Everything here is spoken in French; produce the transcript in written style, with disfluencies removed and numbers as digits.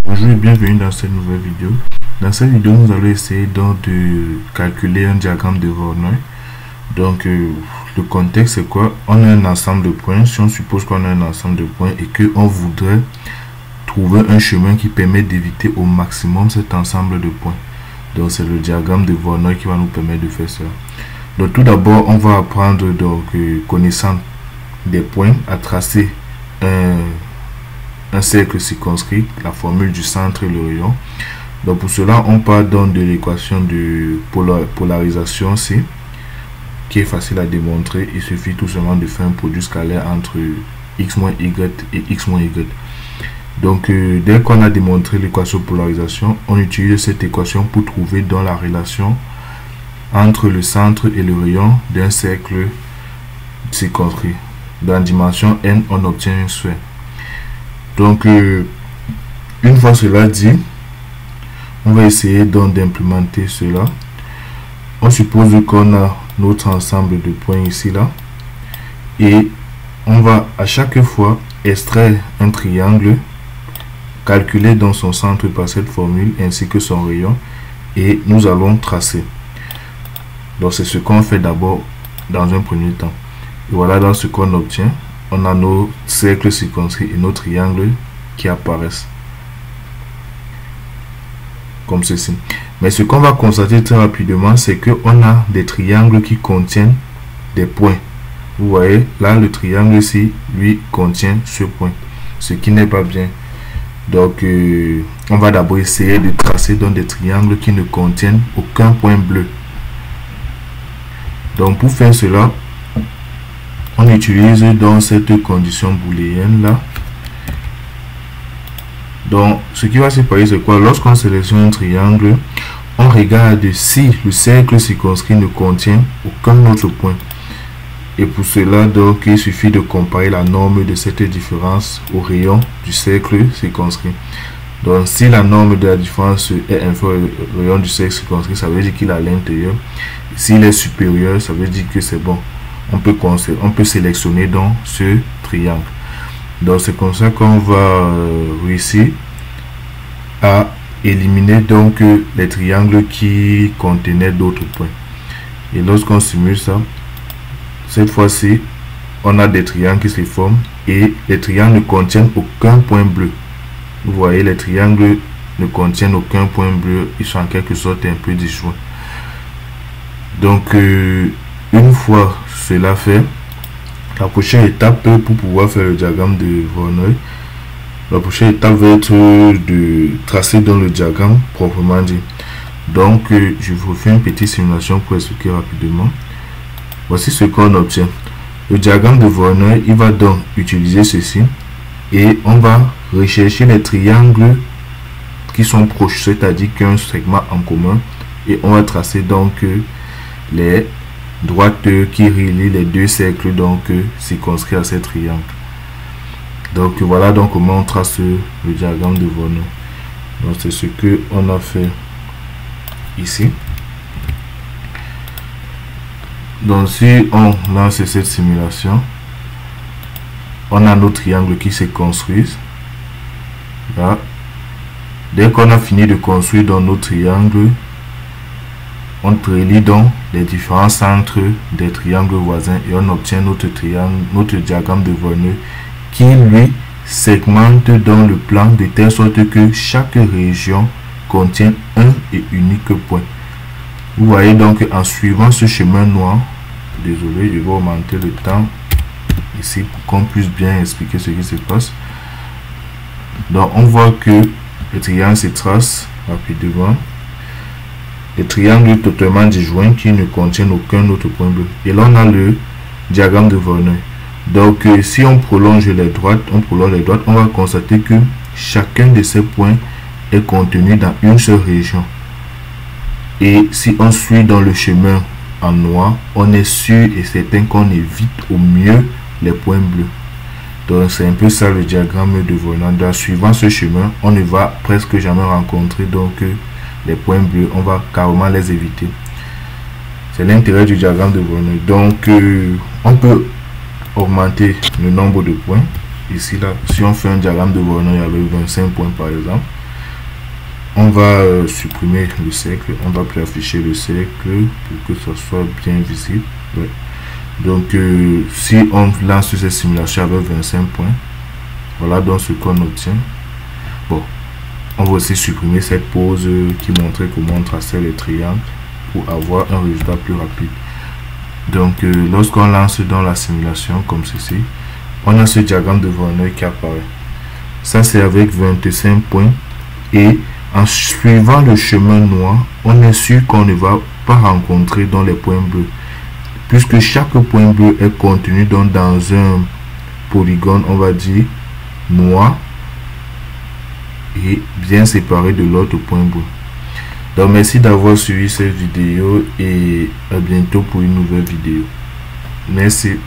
Bonjour et bienvenue dans cette nouvelle vidéo. Dans cette vidéo, nous allons essayer donc de calculer un diagramme de Voronoi. Donc, le contexte c'est quoi? On a un ensemble de points. Si on suppose qu'on a un ensemble de points et qu'on voudrait trouver un chemin qui permet d'éviter au maximum cet ensemble de points. Donc, c'est le diagramme de Voronoi qui va nous permettre de faire ça. Donc, tout d'abord, on va apprendre, donc, connaissant des points, à tracer un cercle circonscrit, la formule du centre et le rayon. Donc pour cela, on part donc de l'équation de polarisation C, qui est facile à démontrer. Il suffit tout simplement de faire un produit scalaire entre x moins y et x moins y. Donc dès qu'on a démontré l'équation de polarisation, on utilise cette équation pour trouver dans la relation entre le centre et le rayon d'un cercle circonscrit. Dans la dimension n, on obtient un sphère. Donc, une fois cela dit, on va essayer donc d'implémenter cela. On suppose qu'on a notre ensemble de points ici, là. Et on va à chaque fois extraire un triangle, calculer dans son centre par cette formule, ainsi que son rayon. Et nous allons tracer. Donc, c'est ce qu'on fait d'abord dans un premier temps. Et voilà dans ce qu'on obtient. On a nos cercles circonscrits et nos triangles qui apparaissent comme ceci. Mais ce qu'on va constater très rapidement, c'est qu'on a des triangles qui contiennent des points. Vous voyez, là, le triangle ici, lui, contient ce point, ce qui n'est pas bien. Donc, on va d'abord essayer de tracer dans des triangles qui ne contiennent aucun point bleu. Donc, pour faire cela, on utilise dans cette condition booléenne là. Donc, ce qui va se passer, c'est quoi? Lorsqu'on sélectionne un triangle, on regarde si le cercle circonscrit ne contient aucun autre point. Et pour cela, donc, il suffit de comparer la norme de cette différence au rayon du cercle circonscrit. Donc, si la norme de la différence est inférieure au rayon du cercle circonscrit, ça veut dire qu'il est à l'intérieur. S'il est supérieur, ça veut dire que c'est bon. On peut sélectionner dans ce triangle. Donc c'est comme ça qu'on va réussir à éliminer donc les triangles qui contenaient d'autres points. Et lorsqu'on simule ça, cette fois-ci, on a des triangles qui se forment et les triangles ne contiennent aucun point bleu. Vous voyez, les triangles ne contiennent aucun point bleu. Ils sont en quelque sorte un peu disjoints. Donc une fois cela fait, la prochaine étape pour pouvoir faire le diagramme de Voronoi, la prochaine étape va être de tracer dans le diagramme proprement dit. Donc je vous fais une petite simulation pour expliquer rapidement. Voici ce qu'on obtient. Le diagramme de Voronoi, il va donc utiliser ceci et on va rechercher les triangles qui sont proches, c'est-à-dire qu'il y a un segment en commun, et on va tracer donc les droite qui relie les deux cercles donc circonscrits à ces triangles. Donc voilà donc comment on trace le diagramme de Voronoi. Donc c'est ce que on a fait ici. Donc si on lance cette simulation, on a nos triangles qui se construisent là. Dès qu'on a fini de construire dans nos triangles, on relie donc les différents centres des triangles voisins et on obtient notre triangle, notre diagramme de Voronoi qui lui segmente dans le plan de telle sorte que chaque région contient un et unique point. Vous voyez donc en suivant ce chemin noir, désolé, je vais augmenter le temps ici pour qu'on puisse bien expliquer ce qui se passe. Donc on voit que le triangle se trace rapidement. Les triangles totalement disjoints qui ne contiennent aucun autre point bleu. Et là, on a le diagramme de Voronoi. Donc, si on prolonge les droites, on va constater que chacun de ces points est contenu dans une seule région. Et si on suit dans le chemin en noir, on est sûr et certain qu'on évite au mieux les points bleus. Donc, c'est un peu ça le diagramme de Voronoi. En suivant ce chemin, on ne va presque jamais rencontrer donc les points bleus, on va carrément les éviter. C'est l'intérêt du diagramme de Voronoi. Donc on peut augmenter le nombre de points ici là. Si on fait un diagramme de Voronoi avec 25 points par exemple, On va supprimer le cercle, on va plus afficher le cercle pour que ça soit bien visible. Ouais. Donc si on lance cette simulation avec 25 points, voilà donc ce qu'on obtient. Bon, on va aussi supprimer cette pause qui montrait comment on traçait les triangles pour avoir un résultat plus rapide. Donc lorsqu'on lance dans la simulation comme ceci, on a ce diagramme de Voronoi qui apparaît. Ça c'est avec 25 points, et en suivant le chemin noir, on est sûr qu'on ne va pas rencontrer dans les points bleus, puisque chaque point bleu est contenu dans un polygone, on va dire noir, et bien séparé de l'autre point bleu. Donc merci d'avoir suivi cette vidéo et à bientôt pour une nouvelle vidéo. Merci.